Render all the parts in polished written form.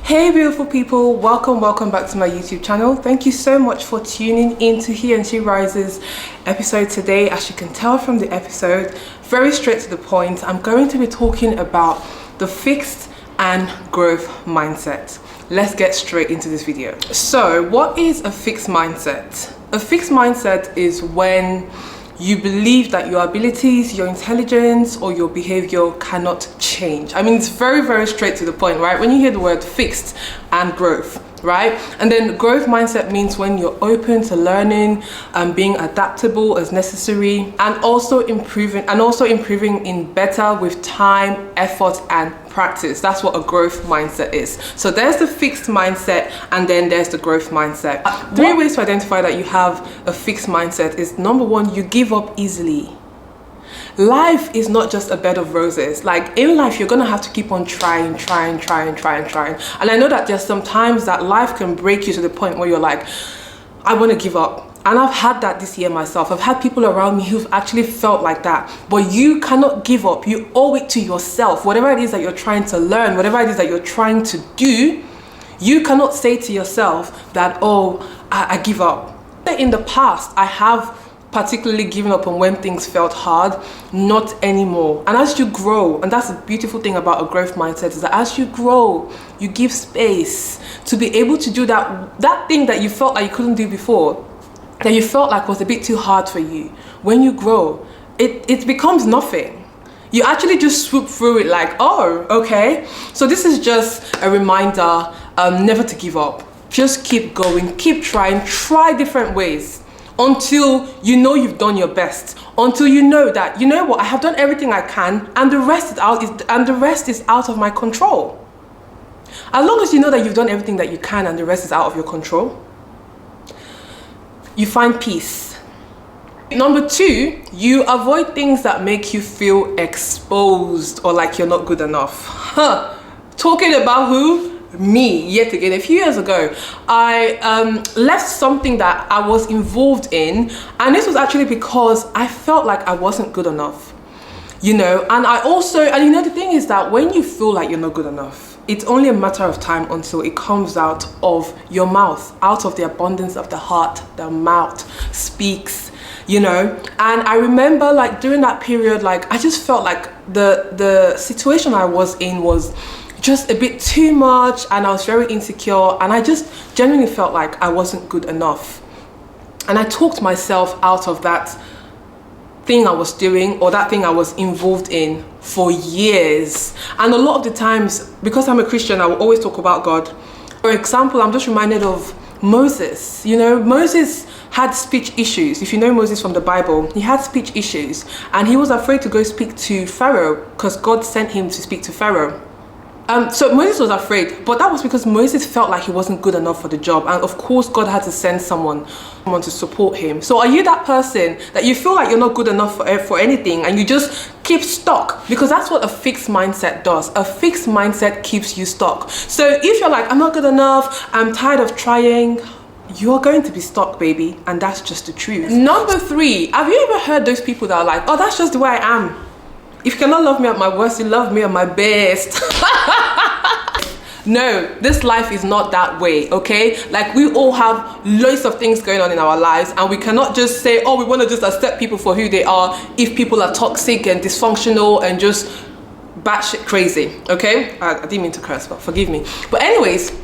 Hey beautiful people, welcome back to my YouTube channel. Thank you so much for tuning in to He and She Rises episode today. As you can tell from the episode, very straight to the point, I'm going to be talking about the fixed and growth mindset. Let's get straight into this video. So what is a fixed mindset? A fixed mindset is when you believe that your abilities, your intelligence, or your behavior cannot change. I mean, it's very straight to the point, right? When you hear the word fixed and growth, right? And then growth mindset means when you're open to learning and being adaptable as necessary, and also improving in better with time, effort, and practice. That's what a growth mindset is. So there's the fixed mindset, and then there's the growth mindset. Three ways to identify that you have a fixed mindset is: number one, you give up easily. Life is not just a bed of roses. Like in life, you're gonna have to keep on trying. And I know that there's sometimes that life can break you to the point where you're like, I want to give up. And I've had that this year myself. I've had people around me who've actually felt like that. But you cannot give up. You owe it to yourself. Whatever it is that you're trying to learn, whatever it is that you're trying to do, you cannot say to yourself that, oh, I give up. In the past, I have particularly given up on when things felt hard. Not anymore. And as you grow, and that's the beautiful thing about a growth mindset, is that as you grow, you give space to be able to do that thing that you felt like you couldn't do before, that you felt like was a bit too hard for you. When you grow, it becomes nothing. You actually just swoop through it like, oh, okay. So this is just a reminder, never to give up. Just keep going, keep trying, try different ways until you know you've done your best, until you know that, you know what, I have done everything I can, and the rest is out of my control. As long as you know that you've done everything that you can and the rest is out of your control, you find peace. Number two, you avoid things that make you feel exposed or like you're not good enough. Talking about who? Me, yet again. A few years ago, I left something that I was involved in, and this was actually because I felt like I wasn't good enough, you know. And you know, the thing is that when you feel like you're not good enough, it's only a matter of time until it comes out of your mouth. Out of the abundance of the heart, the mouth speaks, you know. And I remember, like, during that period, like, I just felt like the situation I was in was just a bit too much, and I was very insecure, and I just genuinely felt like I wasn't good enough. And I talked myself out of that thing I was doing, or that thing I was involved in, for years. And a lot of the times, because I'm a Christian, I will always talk about God. For example, I'm just reminded of Moses. You know, Moses had speech issues. If you know Moses from the Bible, he had speech issues, and he was afraid to go speak to Pharaoh because God sent him to speak to Pharaoh. So Moses was afraid, but that was because Moses felt like he wasn't good enough for the job, and of course God had to send someone to support him. So are you that person that you feel like you're not good enough for anything, and you just keep stuck? Because that's what a fixed mindset does. A fixed mindset keeps you stuck. So if you're like, I'm not good enough, I'm tired of trying, you're going to be stuck, baby, and that's just the truth. Number three, have you ever heard those people that are like, oh, that's just the way I am? If you cannot love me at my worst, you love me at my best. No, this life is not that way, okay? Like, we all have loads of things going on in our lives, and we cannot just say, oh, we want to just accept people for who they are if people are toxic and dysfunctional and just batshit crazy, okay? I didn't mean to curse, but forgive me. But anyways,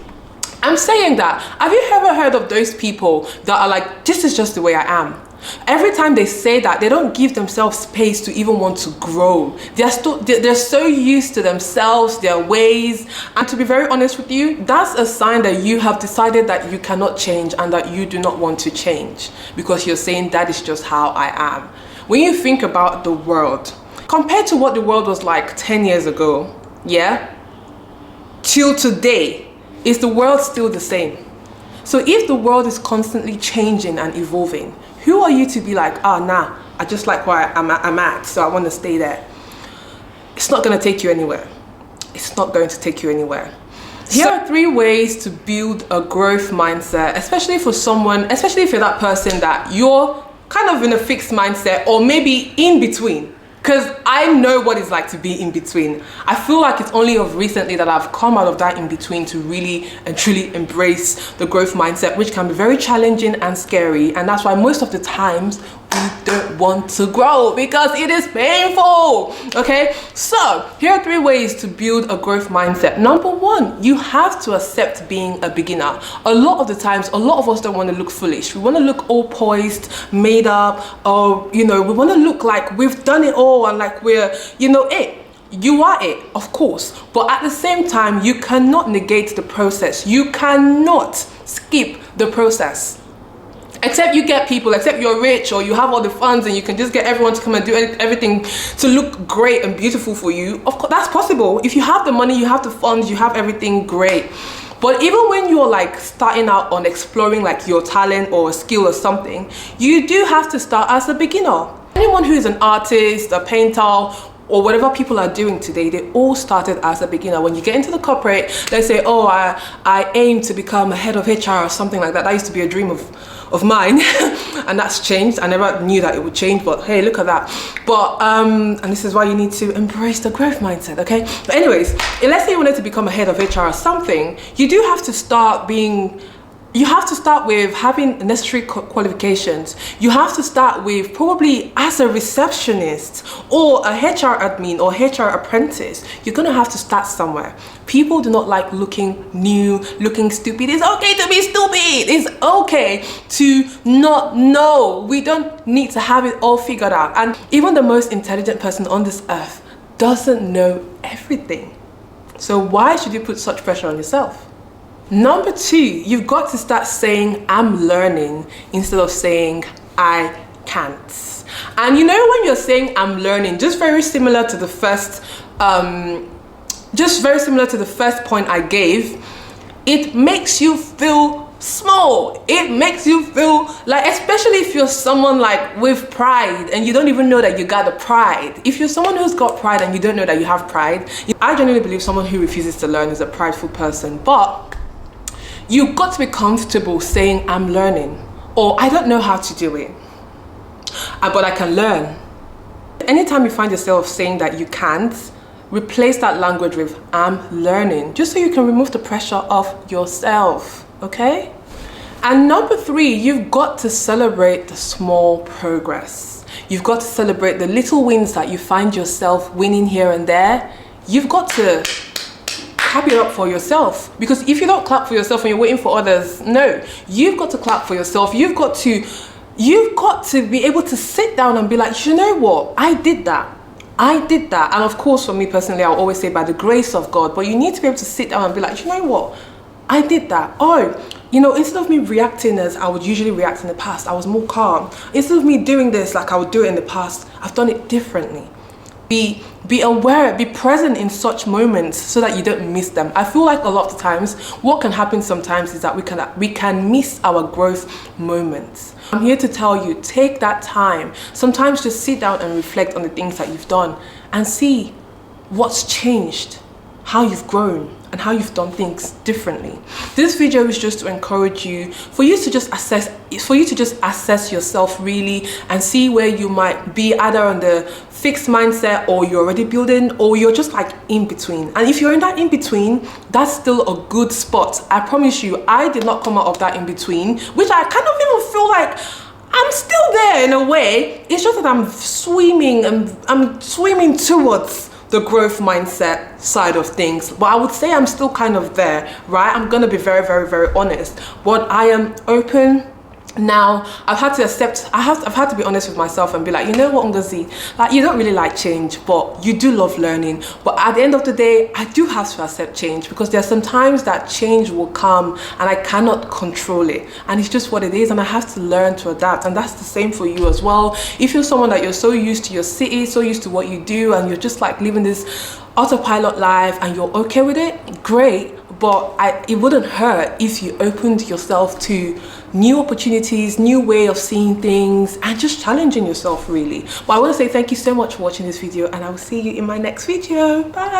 I'm saying that, have you ever heard of those people that are like, this is just the way I am? Every time they say that, they don't give themselves space to even want to grow. They're so used to themselves, their ways. And to be very honest with you, that's a sign that you have decided that you cannot change and that you do not want to change, because you're saying that is just how I am. When you think about the world, compared to what the world was like 10 years ago, yeah, till today, is the world still the same? So if the world is constantly changing and evolving, who are you to be like, oh, nah, I just like where I'm at, so I want to stay there? It's not going to take you anywhere. It's not going to take you anywhere. Here are three ways to build a growth mindset, especially for someone, especially if you're that person that you're kind of in a fixed mindset, or maybe in between. because I know what it's like to be in between. I feel like it's only of recently that I've come out of that in between to really and truly embrace the growth mindset, which can be very challenging and scary. And that's why most of the times we don't want to grow, because it is painful. Okay, so here are 3 ways to build a growth mindset. Number 1, you have to accept being a beginner. A lot of the times, a lot of us don't want to look foolish. We want to look all poised, made up, or we want to look like we've done it all and like we're it. You are it, of course, but at the same time, you cannot negate the process. You cannot skip the process. Except you get people, except you're rich or you have all the funds and you can just get everyone to come and do everything to look great and beautiful for you. Of course, that's possible. If you have the money, you have the funds, you have everything, great. But even when you're like starting out on exploring like your talent or a skill or something, you do have to start as a beginner. Anyone who is an artist, a painter, or whatever people are doing today, they all started as a beginner. When you get into the corporate, they say, oh, I aim to become a head of HR or something like that. That used to be a dream of mine and that's changed. I never knew that it would change, but hey, look at that. But and this is why you need to embrace the growth mindset, okay? But anyways, let's say you wanted to become a head of HR or something, you do have to start with having necessary qualifications. You have to start with probably as a receptionist or a HR admin or HR apprentice. You're gonna have to start somewhere. People do not like looking new, looking stupid. It's okay to be stupid. It's okay to not know. We don't need to have it all figured out. And even the most intelligent person on this earth doesn't know everything. So why should you put such pressure on yourself? Number 2, you've got to start saying I'm learning instead of saying I can't. And when you're saying I'm learning, just very similar to the first point I gave, it makes you feel small. It makes you feel like, especially if you're someone like with pride and you don't even know that you got the pride. If you're someone who's got pride and you don't know that you have pride, I genuinely believe someone who refuses to learn is a prideful person. But you've got to be comfortable saying I'm learning, or I don't know how to do it, but I can learn. Anytime you find yourself saying that you can't, replace that language with I'm learning, just so you can remove the pressure off yourself, okay? And number 3, you've got to celebrate the small progress. You've got to celebrate the little wins that you find yourself winning here and there. You've got to clap it up for yourself, because if you don't clap for yourself and you're waiting for others, no, you've got to clap for yourself. You've got to be able to sit down and be like, you know what, I did that. And of course, for me personally, I'll always say by the grace of God, but you need to be able to sit down and be like, you know what, I did that. Or instead of me reacting as I would usually react in the past, I was more calm. Instead of me doing this like I would do it in the past, I've done it differently. Be aware, be present in such moments so that you don't miss them. I feel like a lot of the times, what can happen sometimes is that we can miss our growth moments. I'm here to tell you, take that time. Sometimes just sit down and reflect on the things that you've done and see what's changed, how you've grown, and how you've done things differently. This video is just to encourage you, for you to just assess yourself really and see where you might be, either on the fixed mindset, or you're already building, or you're just like in between. And if you're in that in between, that's still a good spot. I promise you, I did not come out of that in between, which I kind of even feel like I'm still there in a way. It's just that I'm swimming towards the growth mindset side of things, but I would say I'm still kind of there, right? I'm gonna be very, very, very honest, but I am open now. I've had to be honest with myself and be like, you know what, Ngozi, like, you don't really like change, but you do love learning. But at the end of the day, I do have to accept change, because there's some times that change will come and I cannot control it, and it's just what it is, and I have to learn to adapt. And that's the same for you as well. If you're someone that you're so used to your city, so used to what you do, and you're just like living this autopilot life and you're okay with it, great. But it wouldn't hurt if you opened yourself to new opportunities, new way of seeing things, and just challenging yourself really. But I want to say thank you so much for watching this video, and I will see you in my next video. Bye.